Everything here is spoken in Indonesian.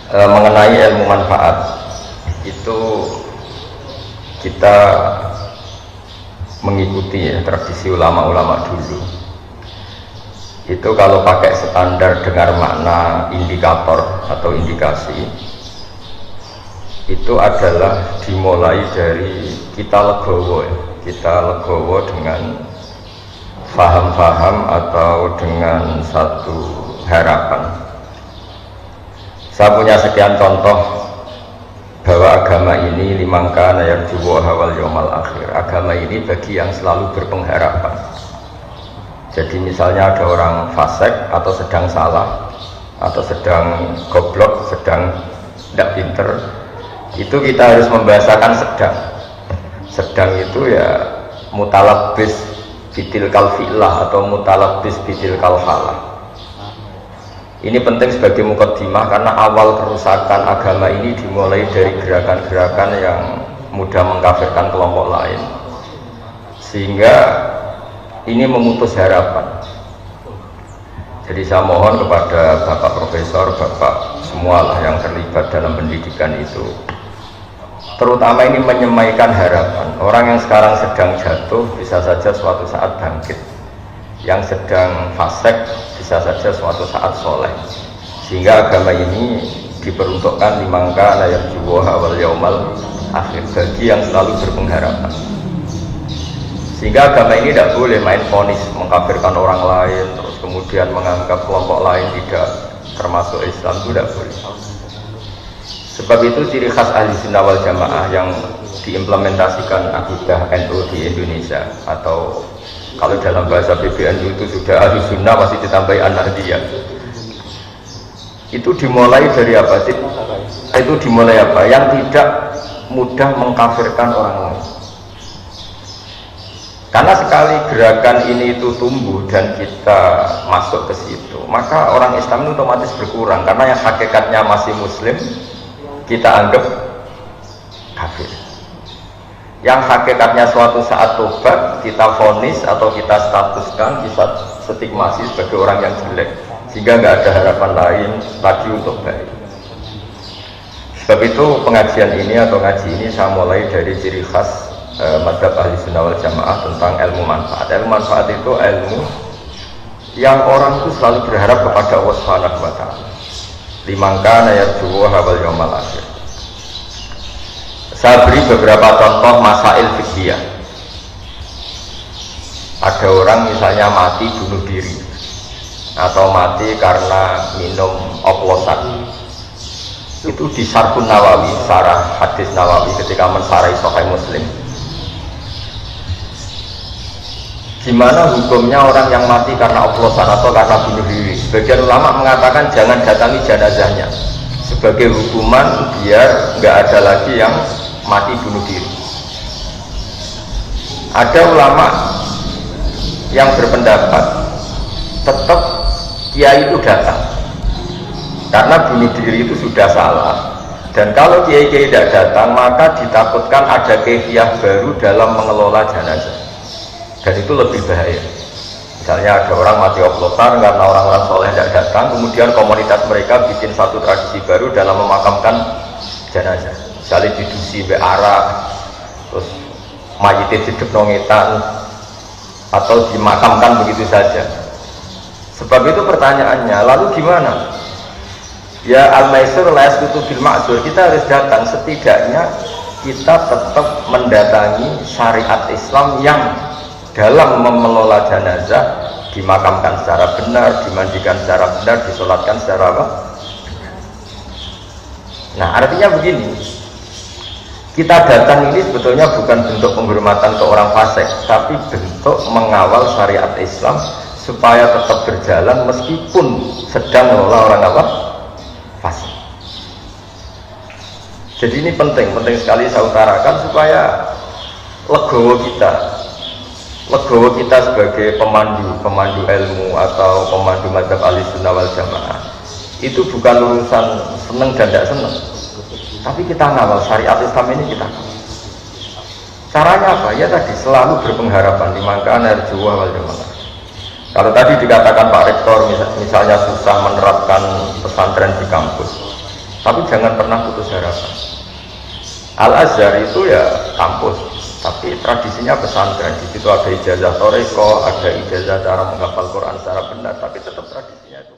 mengenai ilmu manfaat itu kita mengikuti ya tradisi ulama-ulama dulu. Itu kalau pakai standar dengar makna indikator atau indikasi, itu adalah dimulai dari kita legowo ya. Kita legowo dengan faham-faham atau dengan satu harapan. Saya punya sekian contoh bahwa agama ini liman kana yarju wal yaumal akhir. Agama ini bagi yang selalu berpengharapan. Jadi misalnya ada orang fasik atau sedang salah atau sedang goblok, sedang tidak pinter, itu kita harus membahasakan sedang. Sedang itu ya mutalabbis bitil kalfilah atau mutalabbis bitil kalfalah. Ini penting sebagai mukaddimah karena awal kerusakan agama ini dimulai dari gerakan-gerakan yang mudah mengkafirkan kelompok lain, sehingga ini memutus harapan. Jadi saya mohon kepada Bapak Profesor, Bapak semualah yang terlibat dalam pendidikan itu, terutama ini menyemaikan harapan. Orang yang sekarang sedang jatuh bisa saja suatu saat bangkit, yang sedang fasik bisa saja suatu saat soleh. Sehingga agama ini diperuntukkan liman kana yarju wal yaumal akhir, bagi yang selalu berpengharapan. Sehingga agama ini tidak boleh main vonis mengkafirkan orang lain, terus kemudian menganggap kelompok lain tidak termasuk Islam, itu tidak boleh. Sebab itu ciri khas ahli sunnah wal jamaah yang diimplementasikan akidah NU di Indonesia, atau kalau dalam bahasa PBNU itu sudah ahli sunnah masih ditambahi an-nahdiyah. Itu dimulai dari apa sih? Itu dimulai apa? Yang tidak mudah mengkafirkan orang lain. Karena sekali gerakan ini itu tumbuh dan kita masuk ke situ, maka orang Islam itu otomatis berkurang. Karena yang hakikatnya masih Muslim kita anggap kafir. Yang hakikatnya suatu saat tobat kita vonis atau kita statuskan, kita stigmasi sebagai orang yang jelek, sehingga nggak ada harapan lain lagi untuk baik. Sebab itu pengajian ini atau ngaji ini saya mulai dari ciri khas mazhab ahli sunnah wal jamaah tentang ilmu manfaat. Ilmu manfaat itu ilmu yang orang itu selalu berharap kepada Allah Subhanahu wa ta'ala. Liman kana yarju wal yaumal akhir. Saya beri beberapa contoh masail fikih. Ada orang misalnya mati bunuh diri atau mati karena minum oplosan. Itu di Syarhun Nawawi, syarah hadis Nawawi ketika mensarai Sahih Muslim. Gimana hukumnya orang yang mati karena oplosan atau karena bunuh diri? Sebagian ulama mengatakan jangan datangi jenazahnya sebagai hukuman biar nggak ada lagi yang mati bunuh diri. Ada ulama yang berpendapat tetap kiai itu datang karena bunuh diri itu sudah salah, dan kalau kiai-kiai tidak datang maka ditakutkan ada kefiah baru dalam mengelola jenazah. Dan itu lebih bahaya. Misalnya ada orang mati oplosan karena orang-orang soleh tidak datang, kemudian komunitas mereka bikin satu tradisi baru dalam memakamkan jenazah. Misalnya didusi be'arak, terus mayitnya didep nongetan, atau dimakamkan begitu saja. Sebab itu pertanyaannya, lalu gimana? Ya al-maisur la yasqutu bil ma'zur, kita harus datang, setidaknya kita tetap mendatangi syariat Islam yang dalam mengelola jenazah dimakamkan secara benar, dimandikan secara benar, disolatkan secara apa? Nah, artinya begini, kita datang ini sebetulnya bukan bentuk penghormatan ke orang fasik, tapi bentuk mengawal syariat Islam supaya tetap berjalan meskipun sedang mengelola orang apa? Fasik. Jadi ini penting sekali saya utarakan supaya legowo kita sebagai pemandu ilmu atau pemandu mazhab ahli sunnah wal jamaah itu bukan urusan seneng dan tidak seneng, tapi kita ngawal syariat Islam ini. Kita caranya apa? Ya tadi selalu berpengharapan liman kana yarju wal yaumal akhir. Kalau tadi dikatakan Pak Rektor misalnya susah menerapkan pesantren di kampus, Tapi jangan pernah putus harapan. Al-Azhar itu ya kampus, tapi tradisinya pesantren. Di situ ada ijazah toreko, ada ijazah cara menghafal Quran secara benar, tapi tetap tradisinya itu.